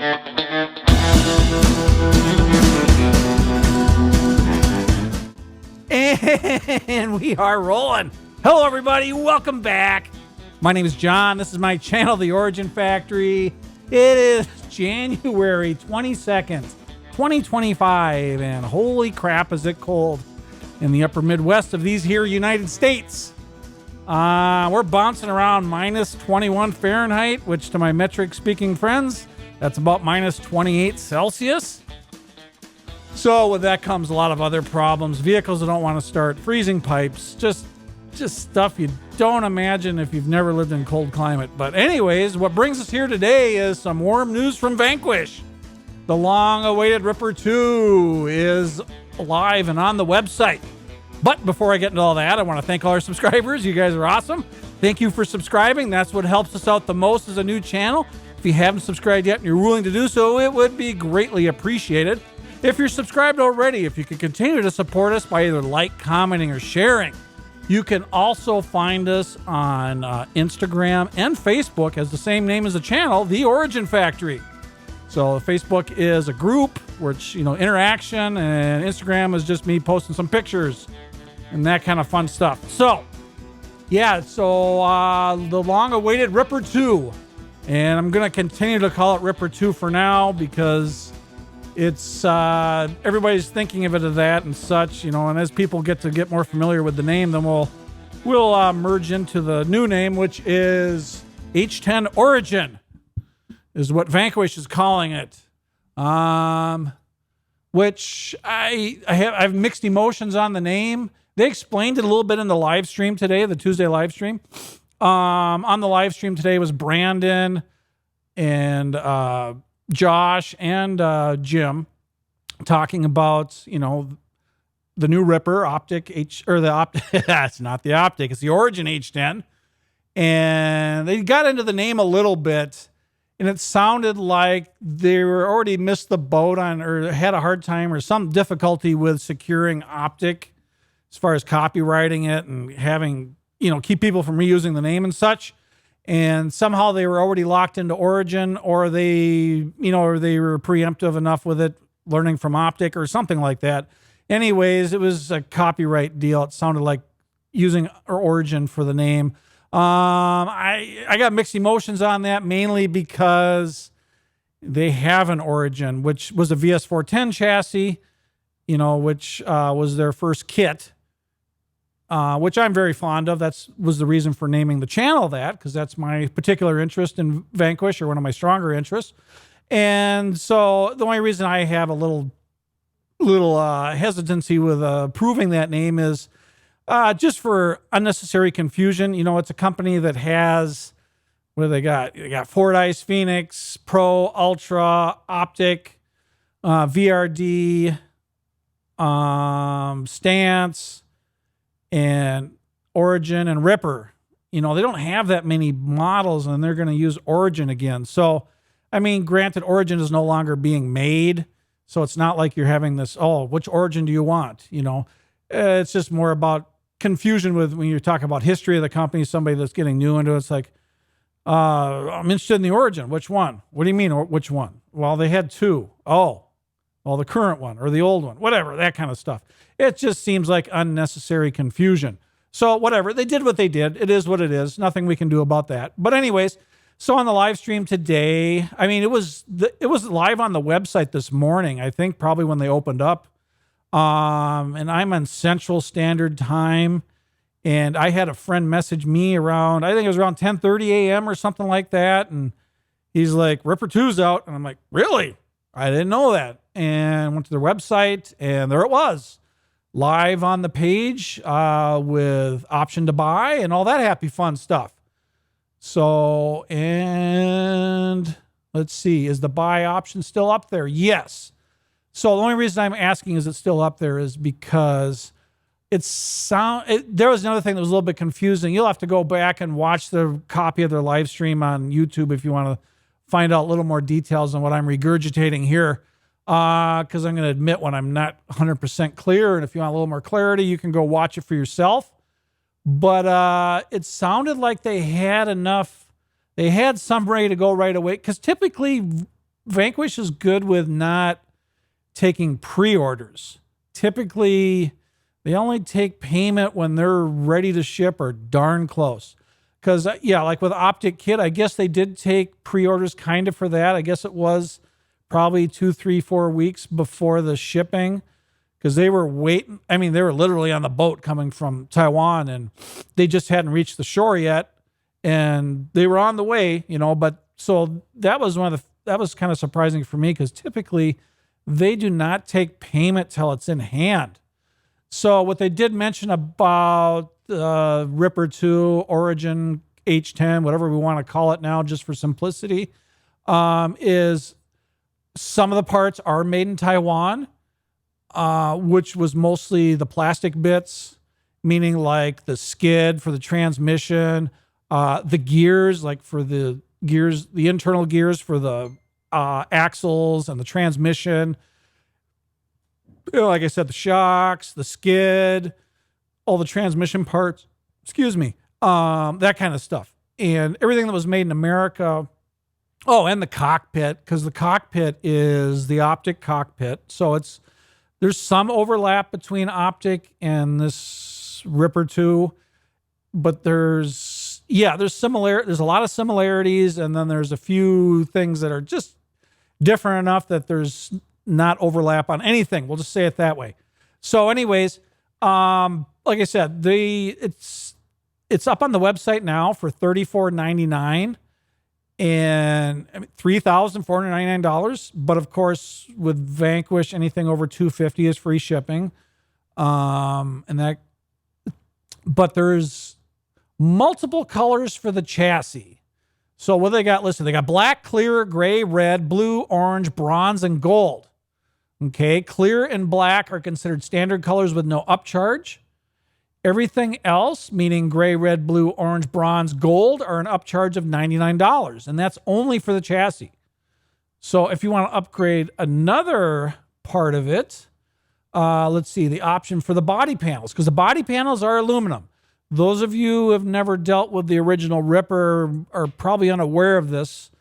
And we are rolling. Hello, everybody. Welcome back. My name is John. This is my channel, The Origin Factory. It is January 22nd, 2025, and holy crap, is it cold in the upper Midwest of these here United States. We're bouncing around minus 21 Fahrenheit, which to my metric speaking friends, that's about minus 28 Celsius. So with that comes a lot of other problems. Vehicles that don't want to start, freezing pipes, just stuff you don't imagine if you've never lived in cold climate. But anyways, what brings us here today is some warm news from Vanquish. The long-awaited Ripper 2 is live and on the website. But before I get into all that, I want to thank all our subscribers. You guys are awesome. Thank you for subscribing. That's what helps us out the most as a new channel. If you haven't subscribed yet and you're willing to do so, it would be greatly appreciated. If you're subscribed already, if you could continue to support us by either like, commenting, or sharing. You can also find us on Instagram and Facebook as the same name as the channel, The Origin Factory. So Facebook is a group, which, interaction, and Instagram is just me posting some pictures and that kind of fun stuff. So, yeah, the long-awaited Ripper 2. And I'm going to continue to call it Ripper 2 for now because it's everybody's thinking of it as that and such, and as people get more familiar with the name, then we'll merge into the new name, which is H10 Origin, is what Vanquish is calling it. Which I have mixed emotions on the name. They explained it a little bit in the live stream today, the Tuesday live stream. On the live stream today was Brandon and Josh and Jim talking about, the new Ripper it's not the Optic, it's the Origin H10. And they got into the name a little bit, and it sounded like they were already missed the boat on, or had a hard time or some difficulty with securing Optic as far as copywriting it and having, keep people from reusing the name and such. And somehow they were already locked into Origin, or they were preemptive enough with it, learning from Optic or something like that. Anyways, it was a copyright deal. It sounded like using Origin for the name. I got mixed emotions on that, mainly because they have an Origin, which was a VS410 chassis, which was their first kit. Which I'm very fond of. That was the reason for naming the channel that, because that's my particular interest in Vanquish, or one of my stronger interests. And so the only reason I have a little hesitancy with proving that name is just for unnecessary confusion. It's a company that has, what do they got? They got Fordyce, Phoenix, Pro, Ultra, Optic, VRD, Stance, and Origin and Ripper. They don't have that many models, and they're going to use Origin again. So, granted, Origin is no longer being made, so it's not like you're having this, which Origin do you want? It's just more about confusion with when you talk about history of the company, somebody that's getting new into it. It's like, I'm interested in the Origin. Which one? What do you mean, which one? Well, they had two. The current one or the old one, whatever, that kind of stuff. It just seems like unnecessary confusion. So whatever, they did what they did. It is what it is. Nothing we can do about that. But anyways, so on the live stream today, it was live on the website this morning, I think probably when they opened up. And I'm on Central Standard Time. And I had a friend message me around, I think it was around 10:30 a.m. or something like that. And he's like, Ripper 2's out. And I'm like, really? I didn't know that. And went to their website, and there it was, live on the page with option to buy and all that happy fun stuff. So, and let's see, is the buy option still up there? Yes. So the only reason I'm asking is it still up there is because there was another thing that was a little bit confusing. You'll have to go back and watch the copy of their live stream on YouTube if you want to find out a little more details on what I'm regurgitating here. Because I'm going to admit when I'm not 100% clear, and if you want a little more clarity, you can go watch it for yourself. But it sounded like they had enough, they had some ready to go right away, because typically Vanquish is good with not taking pre-orders. Typically, they only take payment when they're ready to ship or darn close. Because, yeah, like with Optic Kit, I guess they did take pre-orders kind of for that. I guess it was probably 2, 3, 4 weeks before the shipping, because they were waiting. I mean, they were literally on the boat coming from Taiwan, and they just hadn't reached the shore yet, and they were on the way, but so that was that was kind of surprising for me, because typically they do not take payment till it's in hand. So what they did mention about Ripper 2, Origin, H10, whatever we want to call it now, just for simplicity, is some of the parts are made in Taiwan, which was mostly the plastic bits, meaning like the skid for the transmission, the gears, like for the gears, the internal gears for the axles and the transmission. Like I said, the shocks, the skid, all the transmission parts, that kind of stuff. And everything that was made in America. Oh, and the cockpit, because the cockpit is the Optic cockpit. So there's some overlap between Optic and this Ripper 2, but there's a lot of similarities, and then there's a few things that are just different enough that there's not overlap on anything. We'll just say it that way. So anyways, like I said, it's up on the website now for $34.99 and $3,499. But of course, with Vanquish, anything over $250 is free shipping. But there's multiple colors for the chassis. So what they got listed? They got black, clear, gray, red, blue, orange, bronze, and gold. Okay, clear and black are considered standard colors with no upcharge. Everything else, meaning gray, red, blue, orange, bronze, gold, are an upcharge of $99, and that's only for the chassis. So if you want to upgrade another part of it, let's see, the option for the body panels, because the body panels are aluminum. Those of you who have never dealt with the original Ripper are probably unaware of this,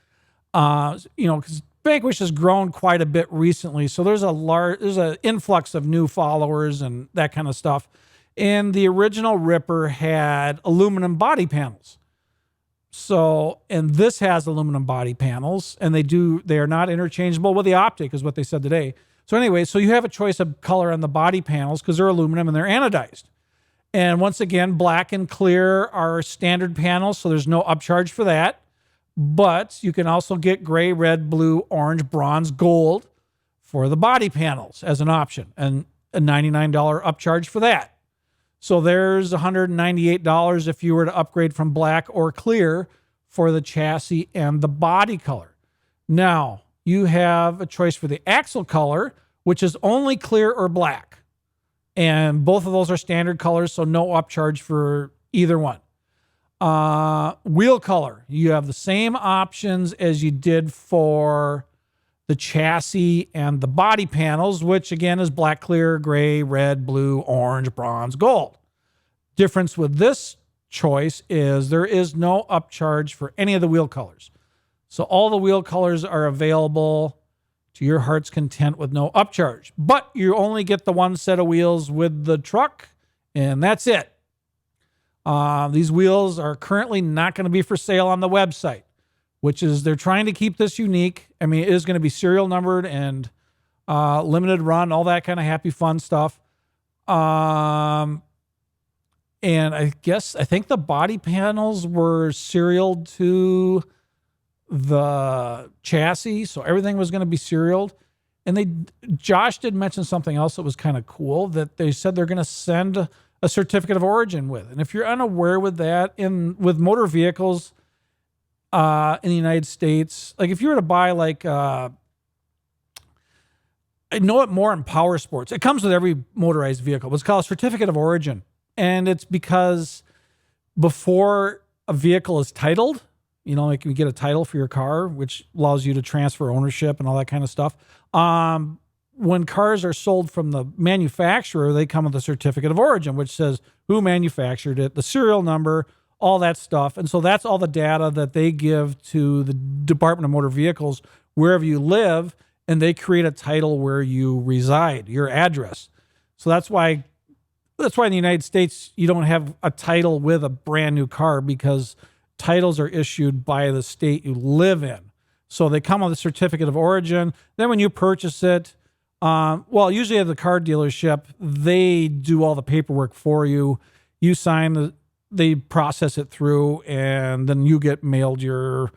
because Vanquish has grown quite a bit recently. So there's an influx of new followers and that kind of stuff. And the original Ripper had aluminum body panels. So, and this has aluminum body panels, and they are not interchangeable with the Optic, is what they said today. So anyway, so you have a choice of color on the body panels because they're aluminum and they're anodized. And once again, black and clear are standard panels, so there's no upcharge for that. But you can also get gray, red, blue, orange, bronze, gold for the body panels as an option, and a $99 upcharge for that. So there's $198 if you were to upgrade from black or clear for the chassis and the body color. Now, you have a choice for the axle color, which is only clear or black. And both of those are standard colors, so no upcharge for either one. Wheel color, you have the same options as you did for the chassis and the body panels, which again is black, clear, gray, red, blue, orange, bronze, gold. Difference with this choice is there is no upcharge for any of the wheel colors. So all the wheel colors are available to your heart's content with no upcharge. But you only get the one set of wheels with the truck, and that's it. These wheels are currently not going to be for sale on the website, which is they're trying to keep this unique. I mean, it is going to be serial numbered and limited run, all that kind of happy fun stuff. And I think the body panels were serialed to the chassis, so everything was going to be serialed. And Josh did mention something else that was kind of cool, that they said they're going to send a certificate of origin with. And if you're unaware with that, with motor vehicles in the United States, like if you were to buy I know it more in power sports. It comes with every motorized vehicle. It's called a certificate of origin. And it's because before a vehicle is titled, like you get a title for your car, which allows you to transfer ownership and all that kind of stuff. When cars are sold from the manufacturer, they come with a certificate of origin, which says who manufactured it, the serial number, all that stuff. And so that's all the data that they give to the Department of Motor Vehicles wherever you live, and they create a title where you reside, your address. So that's why in the United States you don't have a title with a brand new car, because titles are issued by the state you live in. So they come with a certificate of origin. Then when you purchase it, usually at the car dealership, they do all the paperwork for you. You sign they process it through, and then you get mailed your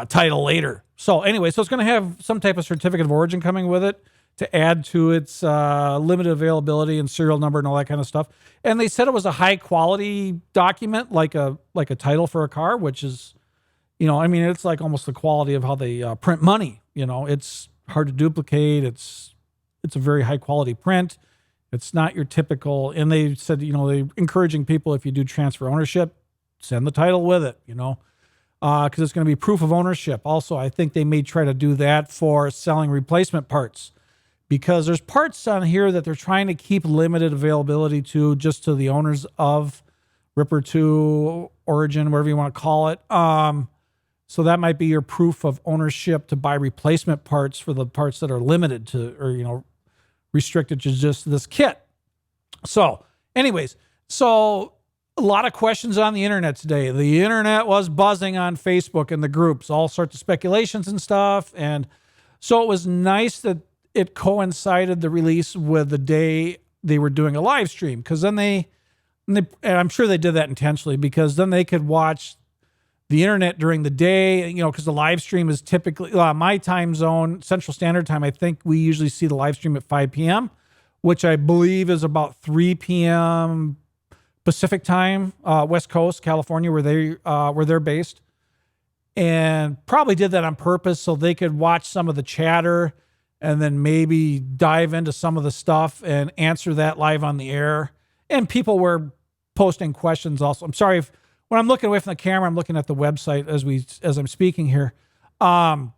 title later. So anyway, so it's going to have some type of certificate of origin coming with it to add to its limited availability and serial number and all that kind of stuff. And they said it was a high quality document, like a title for a car, which is, it's like almost the quality of how they print money. It's hard to duplicate. It's a very high quality print. It's not your typical, and they said, they're encouraging people, if you do transfer ownership, send the title with it, because it's going to be proof of ownership. Also, I think they may try to do that for selling replacement parts, because there's parts on here that they're trying to keep limited availability to just to the owners of Ripper 2, Origin, whatever you want to call it. So that might be your proof of ownership to buy replacement parts for the parts that are limited to, or, restricted to just this kit. So anyways, so a lot of questions on the internet today. The internet was buzzing on Facebook and the groups, all sorts of speculations and stuff. And so it was nice that it coincided the release with the day they were doing a live stream, because then and I'm sure they did that intentionally, because then they could watch the internet during the day, because the live stream is typically my time zone, Central Standard Time. I think we usually see the live stream at 5 p.m., which I believe is about 3 p.m. Pacific Time, West Coast, California, where they're based, and probably did that on purpose so they could watch some of the chatter and then maybe dive into some of the stuff and answer that live on the air. And people were posting questions also. I'm sorry if, when I'm looking away from the camera, I'm looking at the website as I'm speaking here. So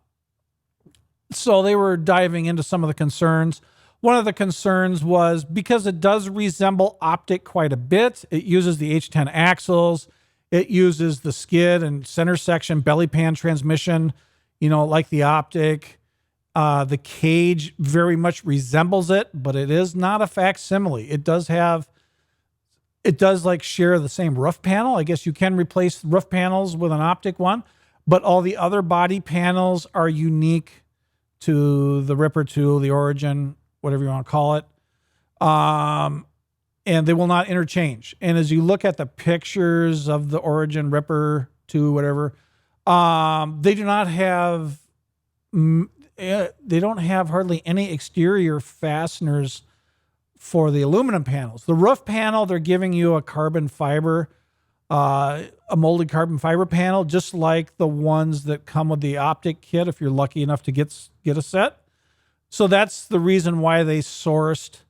they were diving into some of the concerns. One of the concerns was, because it does resemble Optic quite a bit, it uses the H10 axles, it uses the skid and center section belly pan transmission, like the Optic. The cage very much resembles it, but it is not a facsimile. It does share the same roof panel. I guess you can replace roof panels with an Optic one, but all the other body panels are unique to the Ripper 2, the Origin, whatever you want to call it. And they will not interchange. And as you look at the pictures of the Origin, Ripper 2, whatever, they don't have hardly any exterior fasteners for the aluminum panels. The roof panel, they're giving you a carbon fiber, a molded carbon fiber panel, just like the ones that come with the Optic kit, if you're lucky enough to get a set. So that's the reason why they sourced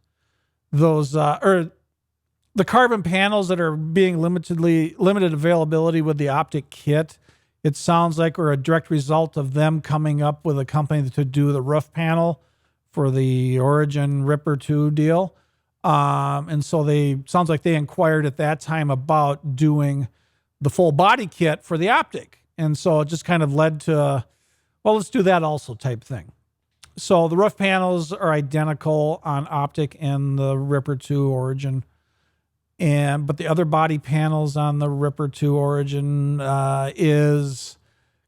those, or the carbon panels that are being limited availability with the Optic kit. It sounds like are a direct result of them coming up with a company to do the roof panel for the Origin Ripper 2 deal. And so sounds like they inquired at that time about doing the full body kit for the Optic. And so it just kind of led to, well, let's do that also type thing. So the roof panels are identical on Optic and the Ripper 2 Origin. But the other body panels on the Ripper 2 Origin is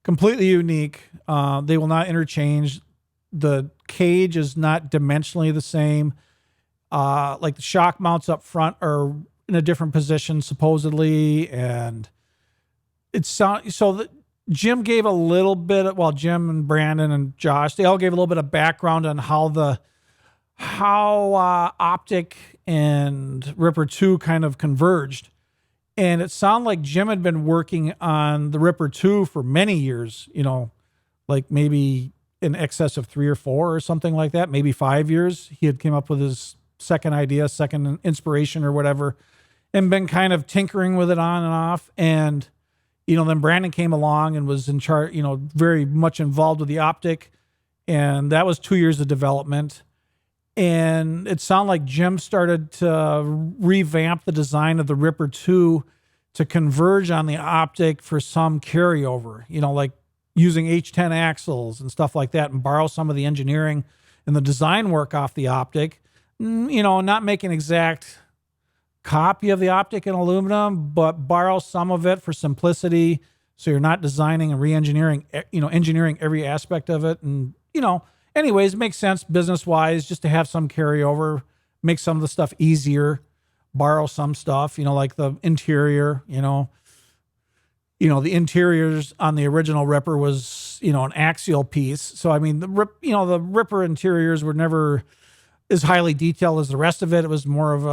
completely unique. They will not interchange. The cage is not dimensionally the same. Like the shock mounts up front are in a different position supposedly, and Jim gave a little bit of, Jim and Brandon and Josh, they all gave a little bit of background on how Optic and Ripper 2 kind of converged. And it sounded like Jim had been working on the Ripper 2 for many years, like maybe in excess of 3 or 4 or something like that, maybe 5 years. He had came up with his second idea, second inspiration or whatever, and been kind of tinkering with it on and off. And, then Brandon came along and was in charge, very much involved with the Optic. And that was 2 years of development. And it sounded like Jim started to revamp the design of the Ripper 2 to converge on the Optic for some carryover, like using H10 axles and stuff like that, and borrow some of the engineering and the design work off the optic. Not make an exact copy of the optic in aluminum, but borrow some of it for simplicity, so you're not designing and re-engineering, engineering every aspect of it. And, anyways, it makes sense business-wise just to have some carryover, make some of the stuff easier, borrow some stuff, like the interior, the interiors on the original Ripper was, an axial piece. So, I mean, the Ripper interiors were never as highly detailed as the rest of it. It was more of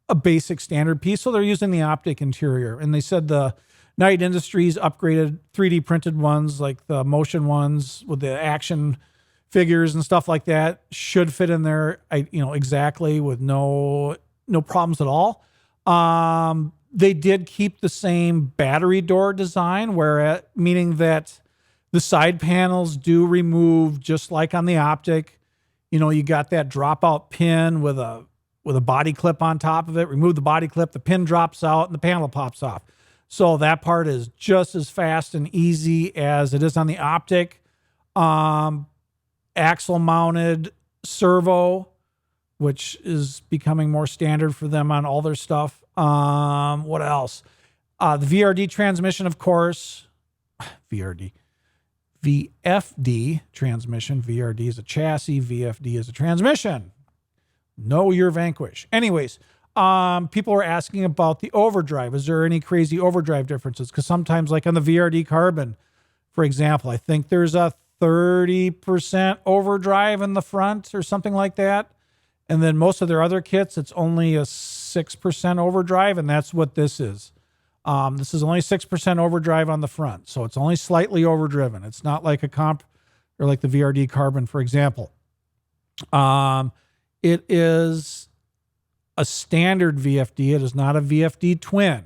a basic standard piece. So they're using the optic interior. And they said the Knight Industries upgraded 3D printed ones, like the motion ones with the action figures and stuff like that, should fit in there, exactly, with no problems at all. They did keep the same battery door design, meaning that the side panels do remove, just like on the optic. You got that dropout pin with a body clip on top of it. Remove the body clip, the pin drops out, and the panel pops off. So that part is just as fast and easy as it is on the optic. Axle mounted servo, which is becoming more standard for them on all their stuff. What else? The VRD transmission, of course. VFD transmission. VRD is a chassis. VFD is a transmission. Know your Vanquish. Anyways, people are asking about the overdrive. Is there any crazy overdrive differences? Because sometimes, like on the VRD Carbon, for example, I think there's a 30% overdrive in the front or something like that. And then most of their other kits, it's only a 6% overdrive, and that's what this is. This is only 6% overdrive on the front, so it's only slightly overdriven. It's not like a comp or like the VRD Carbon, for example. It is a standard VFD. It is not a VFD twin.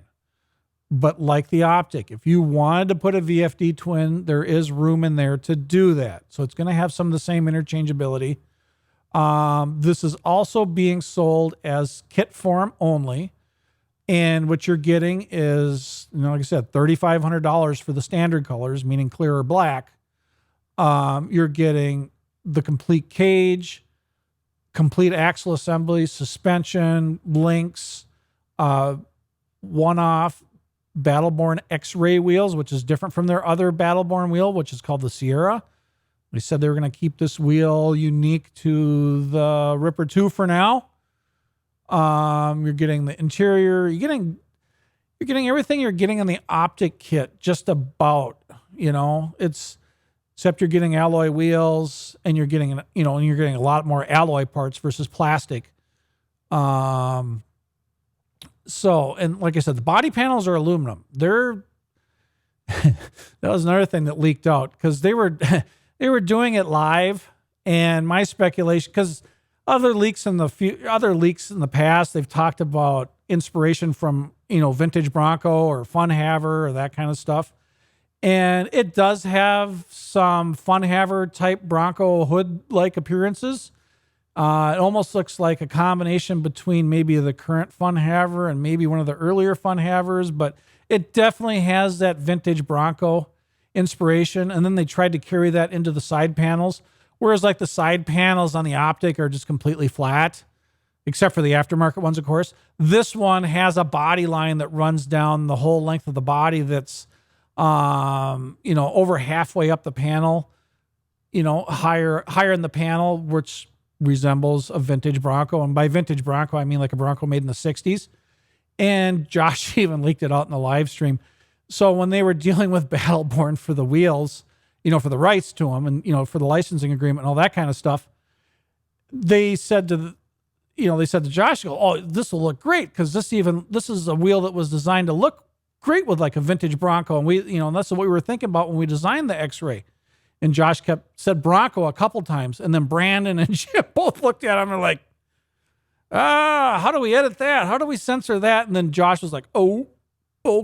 But like the optic, if you wanted to put a VFD twin, there is room in there to do that. So it's going to have some of the same interchangeability. This is also being sold as kit form only. And what you're getting is, like I said, $3,500 for the standard colors, meaning clear or black. You're getting the complete cage, complete axle assembly, suspension, links, one-off Battleborn X-ray wheels, which is different from their other Battleborn wheel, which is called the Sierra. They said they were going to keep this wheel unique to the Ripper 2 for now. You're getting the interior. You're getting everything you're getting in the optic kit, just about. Except you're getting alloy wheels, and you're getting a lot more alloy parts versus plastic. So, and like I said, the body panels are aluminum. That was another thing that leaked out, because they were doing it live, and my speculation, because other leaks in the past, they've talked about inspiration from vintage Bronco or Fun Haver or that kind of stuff, and it does have some Fun Haver type Bronco hood like appearances. It almost looks like a combination between maybe the current Fun Haver and maybe one of the earlier Fun Havers, but it definitely has that vintage Bronco inspiration. And then they tried to carry that into the side panels, whereas like the side panels on the optic are just completely flat, except for the aftermarket ones, of course. This one has a body line that runs down the whole length of the body that's, over halfway up the panel, higher in the panel, which resembles a vintage Bronco. And by vintage Bronco, I mean like a Bronco made in the 60s. And Josh even leaked it out in the live stream. So when they were dealing with Battleborn for the wheels, for the rights to them and, for the licensing agreement and all that kind of stuff, they said to Josh, "Oh, this will look great, because this is a wheel that was designed to look great with like a vintage Bronco. And and that's what we were thinking about when we designed the X-Ray." And Josh said Bronco a couple times, and then Brandon and Jim both looked at him and were like, how do we edit that? How do we censor that? And then Josh was like, oh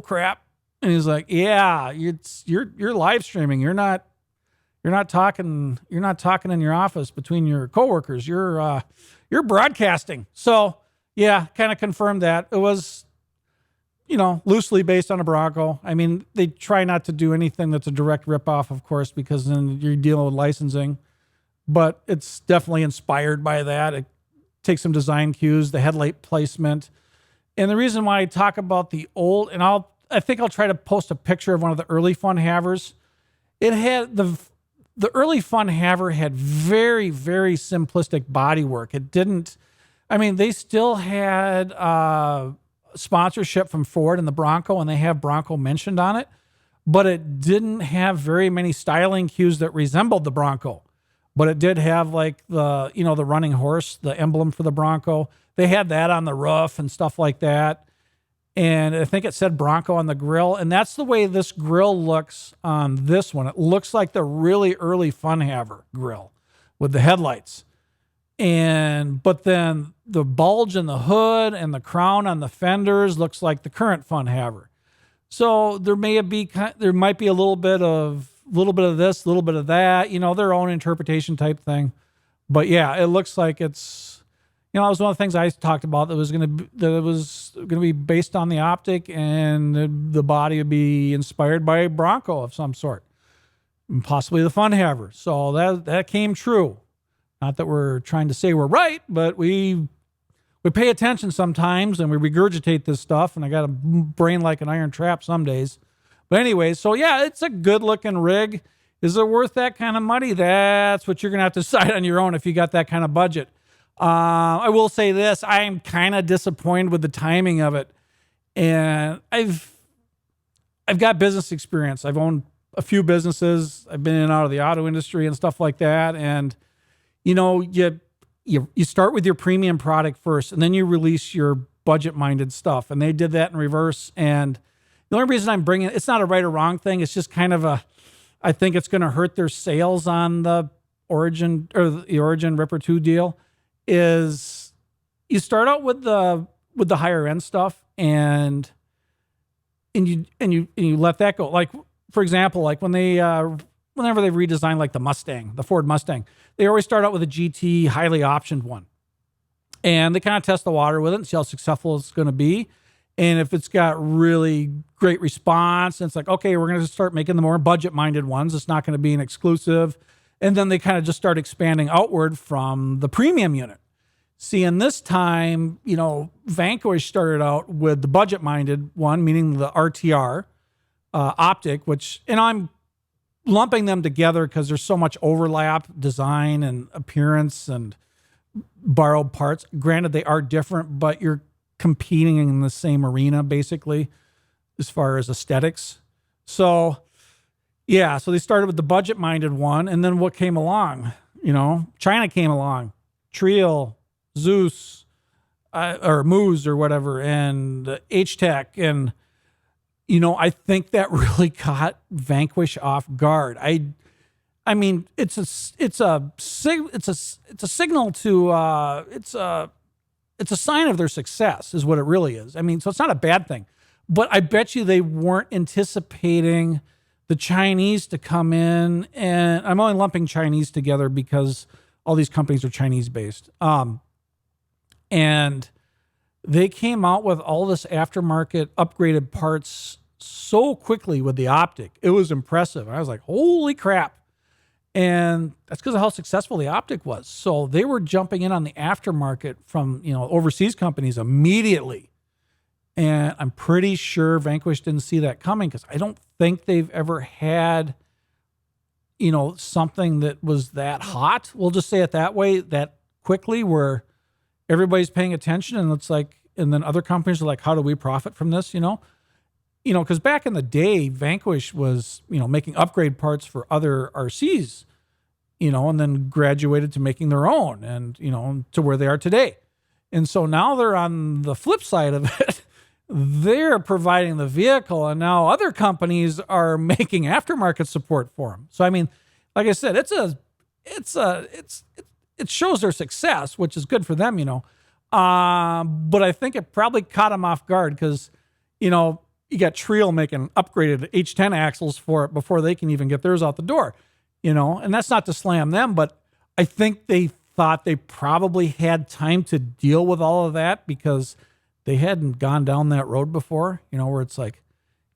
crap. And he's like, yeah, you're live streaming. You're not talking in your office between your coworkers. You're broadcasting. So yeah, kind of confirmed that. It was loosely based on a Bronco. I mean, they try not to do anything that's a direct ripoff, of course, because then you're dealing with licensing. But it's definitely inspired by that. It takes some design cues, the headlight placement. And the reason why I talk about the old, and I think I'll try to post a picture of one of the early Fun Havers. It had the early Fun Haver had very, very simplistic bodywork. It didn't, I mean, they still had sponsorship from Ford and the Bronco, and they have Bronco mentioned on it, but it didn't have very many styling cues that resembled the Bronco. But it did have like the running horse, the emblem for the Bronco. They had that on the roof and stuff like that. And I think it said Bronco on the grill. And that's the way this grill looks on this one. It looks like the really early Fun Haver grill with the headlights. But then the bulge in the hood and the crown on the fenders looks like the current Fun Haver. So there might be a little bit of this, a little bit of that, their own interpretation type thing. But yeah, it looks like it's, it was one of the things I talked about that it was going to be based on the optic, and the body would be inspired by a Bronco of some sort, and possibly the Fun Haver. So that came true. Not that we're trying to say we're right, but we pay attention sometimes and we regurgitate this stuff, and I got a brain like an iron trap some days. But anyway, so yeah, it's a good looking rig. Is it worth that kind of money? That's what you're going to have to decide on your own if you got that kind of budget. I will say this, I am kind of disappointed with the timing of it. And I've got business experience. I've owned a few businesses. I've been in and out of the auto industry and stuff like that. And, you start with your premium product first, and then you release your budget-minded stuff. And they did that in reverse. And the only reason I'm bringing it's not a right or wrong thing. It's just kind of I think it's going to hurt their sales on the Origin or the Origin Ripper 2 deal. Is you start out with the higher end stuff and you let that go. Like, for example, like when whenever they redesigned like the Ford Mustang, they always start out with a GT highly optioned one. And they kind of test the water with it and see how successful it's going to be. And if it's got really great response, and it's like, okay, we're going to start making the more budget-minded ones. It's not going to be an exclusive. And then they kind of just start expanding outward from the premium unit. See, in this time, Vanquish started out with the budget-minded one, meaning the RTR optic, and I'm lumping them together because there's so much overlap, design and appearance and borrowed parts. Granted, they are different, but you're competing in the same arena, basically, as far as aesthetics. So, yeah, so they started with the budget-minded one, and then what came along? China came along, Trio, Zeus, or Moose or whatever, and H-Tech, and I think that really caught Vanquish off guard. I mean, it's a signal to it's a sign of their success, is what it really is. I mean, so it's not a bad thing, but I bet you they weren't anticipating the Chinese to come in, and I'm only lumping Chinese together because all these companies are Chinese based. And they came out with all this aftermarket upgraded parts so quickly with the optic. It was impressive. I was like, holy crap. And that's because of how successful the optic was. So they were jumping in on the aftermarket from, overseas companies immediately. And I'm pretty sure Vanquish didn't see that coming, because I don't think they've ever had, something that was that hot. We'll just say it that way, that quickly, where everybody's paying attention, and it's like, and then other companies are like, how do we profit from this? Because back in the day, Vanquish was, making upgrade parts for other RCs, and then graduated to making their own, and, to where they are today. And so now they're on the flip side of it. They're providing the vehicle, and now other companies are making aftermarket support for them. So, I mean, like I said, it shows their success, which is good for them, but I think it probably caught them off guard, because, you got Trio making upgraded H10 axles for it before they can even get theirs out the door, and that's not to slam them, but I think they thought they probably had time to deal with all of that, because they hadn't gone down that road before, where it's like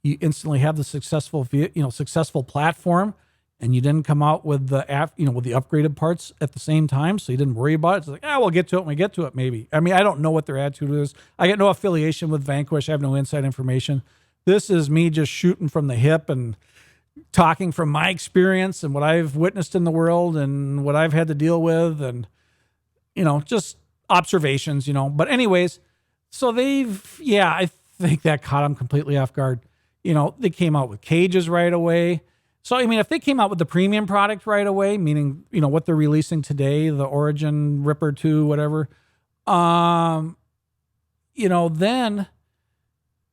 you instantly have the successful platform, and you didn't come out with the with the upgraded parts at the same time, so you didn't worry about it. It's like, we'll get to it when we get to it, maybe. I mean, I don't know what their attitude is. I get no affiliation with Vanquish. I have no inside information. This is me just shooting from the hip and talking from my experience and what I've witnessed in the world and what I've had to deal with, and just observations. But anyways, so I think that caught them completely off guard. They came out with cages right away. So, I mean, if they came out with the premium product right away, meaning, what they're releasing today, the Origin Ripper 2, whatever, then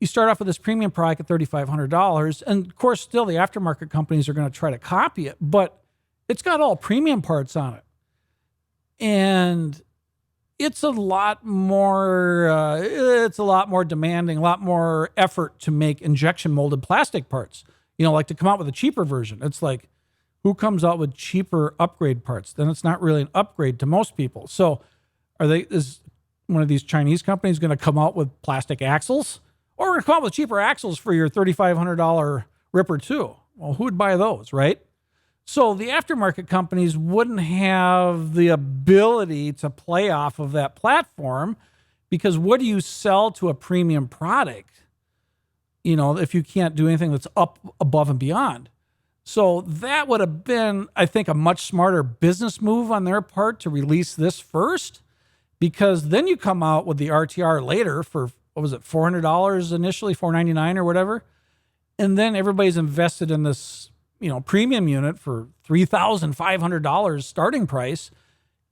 you start off with this premium product at $3,500. And of course, still the aftermarket companies are going to try to copy it, but it's got all premium parts on it. And it's a lot more demanding, a lot more effort to make injection molded plastic parts. Like to come out with a cheaper version. It's like, who comes out with cheaper upgrade parts? Then it's not really an upgrade to most people. So is one of these Chinese companies going to come out with plastic axles? Or we're going to come out with cheaper axles for your $3,500 Ripper 2? Well, who would buy those, right? So the aftermarket companies wouldn't have the ability to play off of that platform, because what do you sell to a premium product? If you can't do anything that's up above and beyond. So that would have been, I think, a much smarter business move on their part to release this first, because then you come out with the RTR later for, what was it, $400 initially, $499 or whatever. And then everybody's invested in this, premium unit for $3,500 starting price.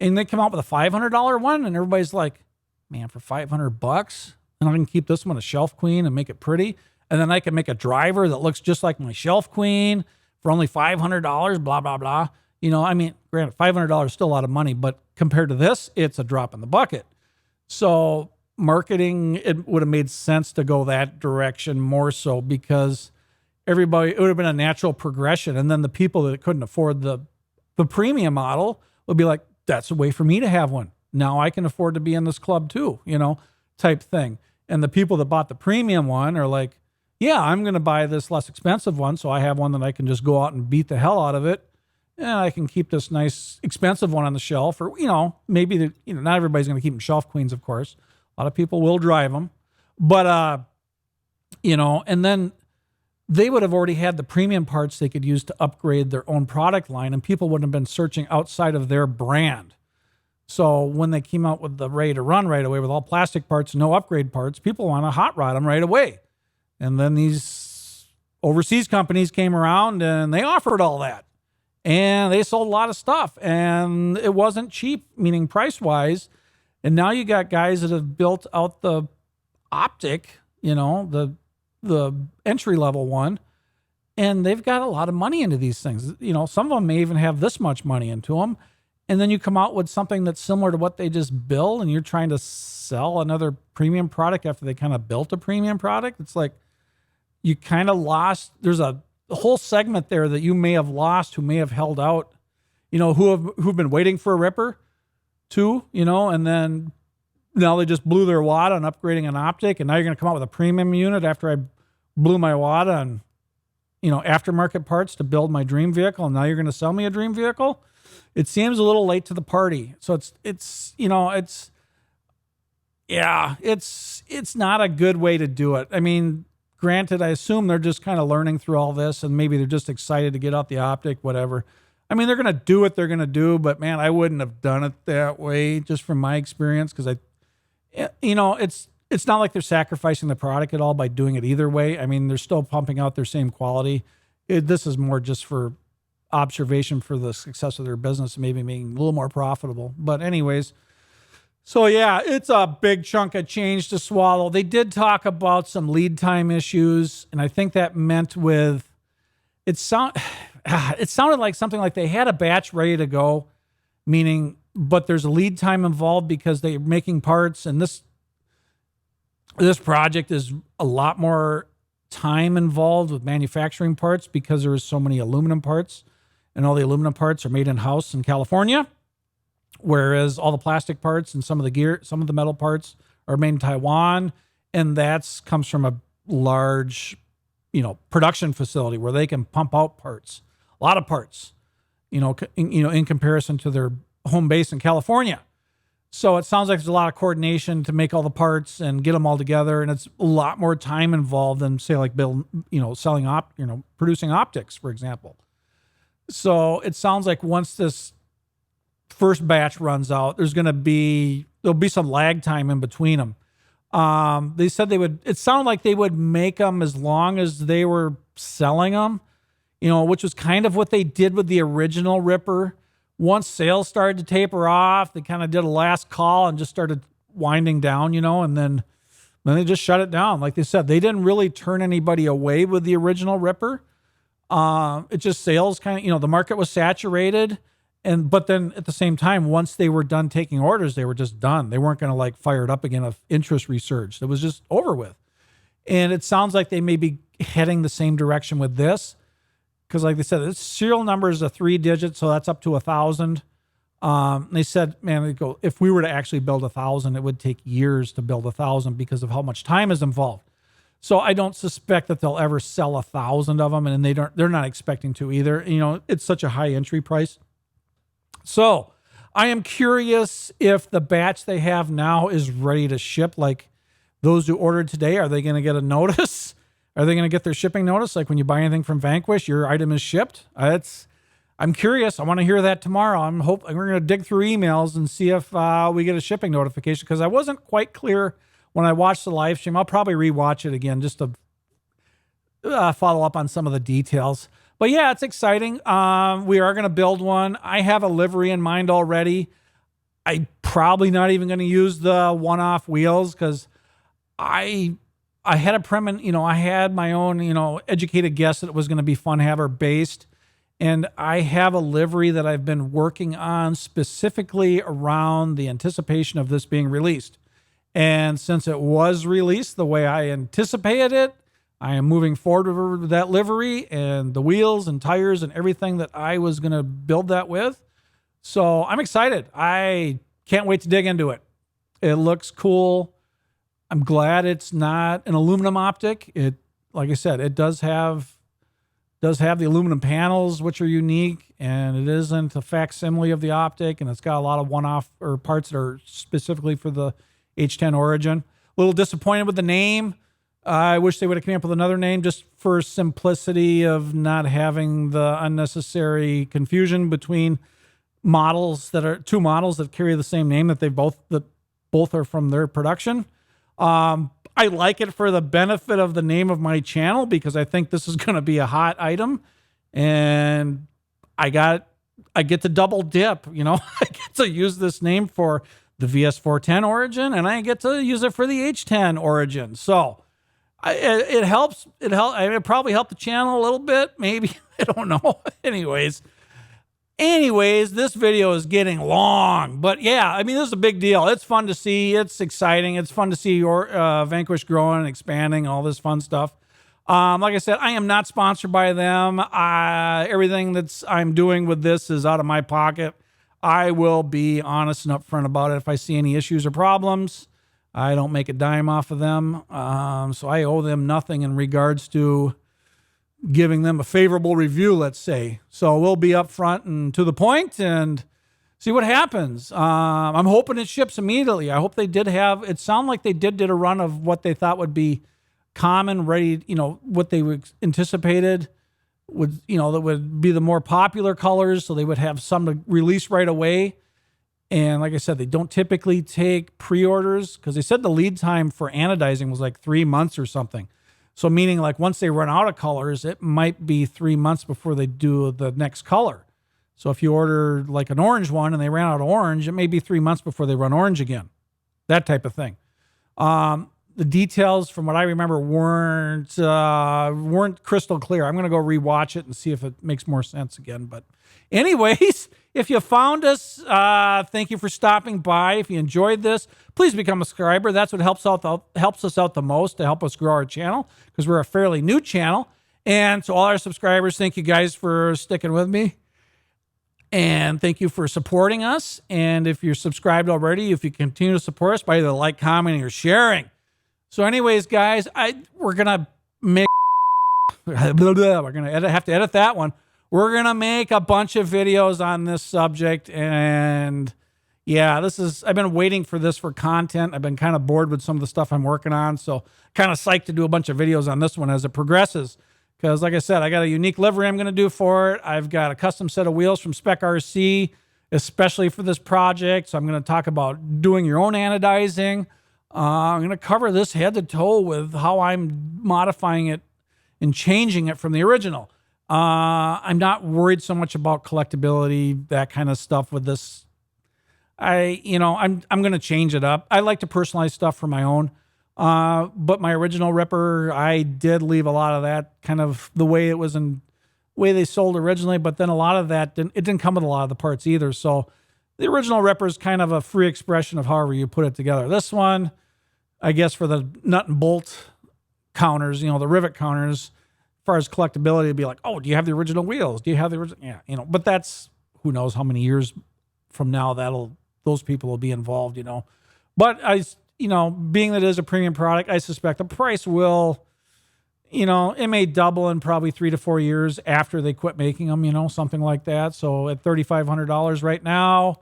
And they come out with a $500 one, and everybody's like, man, for $500, and I can keep this one a Shelf Queen and make it pretty. And then I can make a driver that looks just like my Shelf Queen for only $500, blah, blah, blah. I mean, granted, $500 is still a lot of money, but compared to this, it's a drop in the bucket. So marketing, it would have made sense to go that direction more so, because it would have been a natural progression. And then the people that couldn't afford the premium model would be like, that's a way for me to have one. Now I can afford to be in this club too, type thing. And the people that bought the premium one are like, yeah, I'm going to buy this less expensive one, so I have one that I can just go out and beat the hell out of it, and I can keep this nice expensive one on the shelf. Or maybe not everybody's going to keep them Shelf Queens, of course. A lot of people will drive them, but and then they would have already had the premium parts they could use to upgrade their own product line, and people wouldn't have been searching outside of their brand. So when they came out with the Ready to Run right away with all plastic parts, no upgrade parts, people want to hot rod them right away. And then these overseas companies came around and they offered all that. And they sold a lot of stuff. And it wasn't cheap, meaning price-wise. And now you got guys that have built out the optic, the entry-level one. And they've got a lot of money into these things. Some of them may even have this much money into them. And then you come out with something that's similar to what they just built, and you're trying to sell another premium product after they kind of built a premium product. It's like, you kind of lost. There's a whole segment there that you may have lost, who may have held out, who've been waiting for a Ripper too, and then now they just blew their wad on upgrading an optic, and now you're going to come out with a premium unit after I blew my wad on, aftermarket parts to build my dream vehicle, and now you're going to sell me a dream vehicle. It seems a little late to the party. So it's not a good way to do it. I mean, granted, I assume they're just kind of learning through all this, and maybe they're just excited to get out the optic, whatever. I mean, they're going to do what they're going to do, but man, I wouldn't have done it that way, just from my experience. Cause it's not like they're sacrificing the product at all by doing it either way. I mean, they're still pumping out their same quality. This is more just for observation for the success of their business, maybe making a little more profitable. But anyways, so yeah, it's a big chunk of change to swallow. They did talk about some lead time issues, and I think that meant with it sounded like something like they had a batch ready to go, meaning, but there's a lead time involved because they're making parts, and this project is a lot more time involved with manufacturing parts because there is so many aluminum parts, and all the aluminum parts are made in-house in California, whereas all the plastic parts and some of the metal parts are made in Taiwan. and that's comes from a large, production facility where they can pump out parts, a lot of parts, in comparison to their home base in California. So it sounds like there's a lot of coordination to make all the parts and get them all together, and it's a lot more time involved than say like producing optics, for example. So it sounds like once this first batch runs out, there'll be some lag time in between them. They said it sounded like they would make them as long as they were selling them, which was kind of what they did with the original Ripper. Once sales started to taper off, they kind of did a last call and just started winding down, and then they just shut it down. Like they said, they didn't really turn anybody away with the original Ripper. It just sales kind of, the market was saturated. But then at the same time, once they were done taking orders, they were just done. They weren't going to like fire it up again if interest resurged. It was just over with. And it sounds like they may be heading the same direction with this. Because like they said, its serial number is a 3-digit, so that's up to 1,000. They said, if we were to actually build 1,000, it would take years to build 1,000 because of how much time is involved. So I don't suspect that they'll ever sell 1,000 of them, and they're not expecting to either. It's such a high entry price. So I am curious if the batch they have now is ready to ship. Like those who ordered today, are they going to get a notice? Are they going to get their shipping notice? Like when you buy anything from Vanquish, your item is shipped. I'm curious. I want to hear that tomorrow. We're going to dig through emails and see if we get a shipping notification, because I wasn't quite clear when I watched the live stream. I'll probably rewatch it again just to follow up on some of the details. But yeah, it's exciting. We are going to build one. I have a livery in mind already. I'm probably not even going to use the one-off wheels because I had I had my own, educated guess that it was going to be Funhaver based. And I have a livery that I've been working on specifically around the anticipation of this being released. And since it was released the way I anticipated it, I am moving forward with that livery and the wheels and tires and everything that I was going to build that with. So I'm excited. I can't wait to dig into it. It looks cool. I'm glad it's not an aluminum optic. Like I said, it does have the aluminum panels, which are unique, and it isn't a facsimile of the optic, and it's got a lot of one-off or parts that are specifically for the H10 Origin. A little disappointed with the name. I wish they would have come up with another name just for simplicity of not having the unnecessary confusion between two models that carry the same name that both are from their production. I like it for the benefit of the name of my channel because I think this is going to be a hot item, and I get to double dip. I get to use this name for the VS410 Origin, and I get to use it for the H10 Origin. So it helps. It probably helped the channel a little bit, maybe. I don't know. Anyways, this video is getting long, but yeah, this is a big deal. It's fun to see. It's exciting. It's fun to see your Vanquish growing and expanding, all this fun stuff. Like I said, I am not sponsored by them. Everything I'm doing with this is out of my pocket. I will be honest and upfront about it. If I see any issues or problems, I don't make a dime off of them. So I owe them nothing in regards to giving them a favorable review, let's say. So we'll be upfront and to the point and see what happens. I'm hoping it ships immediately. I hope it sounded like they did a run of what they thought would be common, ready, what they anticipated that would be the more popular colors. So they would have some to release right away. And like I said, they don't typically take pre-orders because they said the lead time for anodizing was like 3 months or something. So meaning like once they run out of colors, it might be 3 months before they do the next color. So if you order like an orange one and they ran out of orange, it may be 3 months before they run orange again. That type of thing. The details from what I remember weren't crystal clear. I'm going to go rewatch it and see if it makes more sense again. But anyways, if you found us, thank you for stopping by. If you enjoyed this, please become a subscriber. That's what helps us out the most to help us grow our channel because we're a fairly new channel. And to all our subscribers, thank you guys for sticking with me. And thank you for supporting us. And if you're subscribed already, if you continue to support us by either like, commenting, or sharing, So anyways, guys, we're going to make, we're going to have to edit that one. We're going to make a bunch of videos on this subject. And yeah, I've been waiting for this for content. I've been kind of bored with some of the stuff I'm working on. So kind of psyched to do a bunch of videos on this one as it progresses. Because like I said, I got a unique livery I'm going to do for it. I've got a custom set of wheels from Spec RC, especially for this project. So I'm going to talk about doing your own anodizing. I'm going to cover this head to toe with how I'm modifying it and changing it from the original. I'm not worried so much about collectability, that kind of stuff with this. I'm going to change it up. I like to personalize stuff for my own. But my original Ripper, I did leave a lot of that kind of the way it was in way they sold originally, but then a lot of that didn't come with a lot of the parts either. So the original Ripper is kind of a free expression of however you put it together. This one, I guess for the nut and bolt counters, the rivet counters, as far as collectability, it'd be like, oh, do you have the original wheels? Do you have the original? Yeah, but that's, who knows how many years from now those people will be involved, But being that it is a premium product, I suspect the price will, it may double in probably 3 to 4 years after they quit making them, something like that. So at $3,500 right now,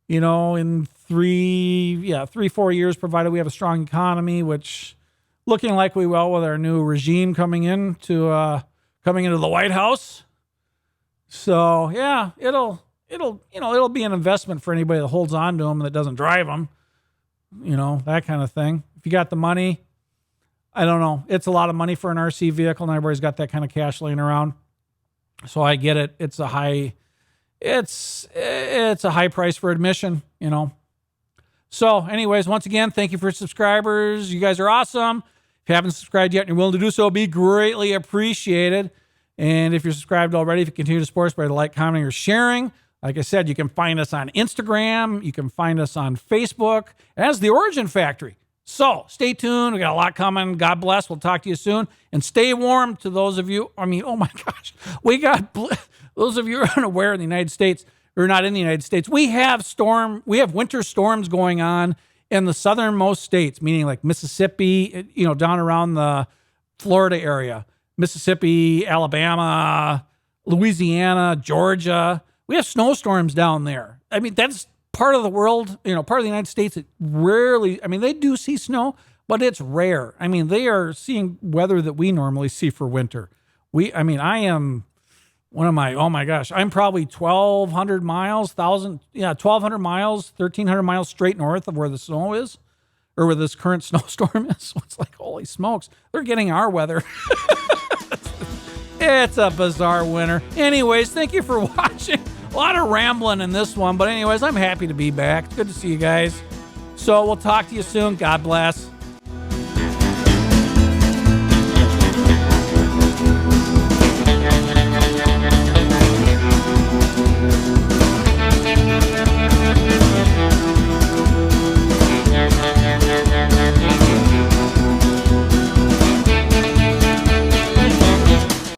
in 3-4 years, provided we have a strong economy, which looking like we will with our new regime coming into the White House. So yeah, it'll be an investment for anybody that holds on to them and that doesn't drive them, that kind of thing. If you got the money, I don't know. It's a lot of money for an RC vehicle, and everybody's got that kind of cash laying around. So I get it. It's a high price for admission, So anyways, once again, thank you for subscribers. You guys are awesome. If you haven't subscribed yet and you're willing to do so, it'll be greatly appreciated. And if you're subscribed already, if you continue to support us by like, commenting, or sharing, like I said, you can find us on Instagram. You can find us on Facebook as The Origin Factory. So stay tuned. We got a lot coming. God bless. We'll talk to you soon. And stay warm to those of you. Oh my gosh. Those of you who are unaware in the United States, or not in the United States, we have winter storms going on in the southernmost states, meaning like Mississippi, down around the Florida area, Mississippi, Alabama, Louisiana, Georgia. We have snowstorms down there. That's part of the world, part of the United States. It rarely, they do see snow, but it's rare. They are seeing weather that we normally see for winter. I'm probably 1,200 miles, 1,200 miles, 1,300 miles straight north of where the snow is, or where this current snowstorm is. So it's like, holy smokes, they're getting our weather. It's a bizarre winter. Anyways, thank you for watching. A lot of rambling in this one, but anyways, I'm happy to be back. It's good to see you guys. So we'll talk to you soon. God bless.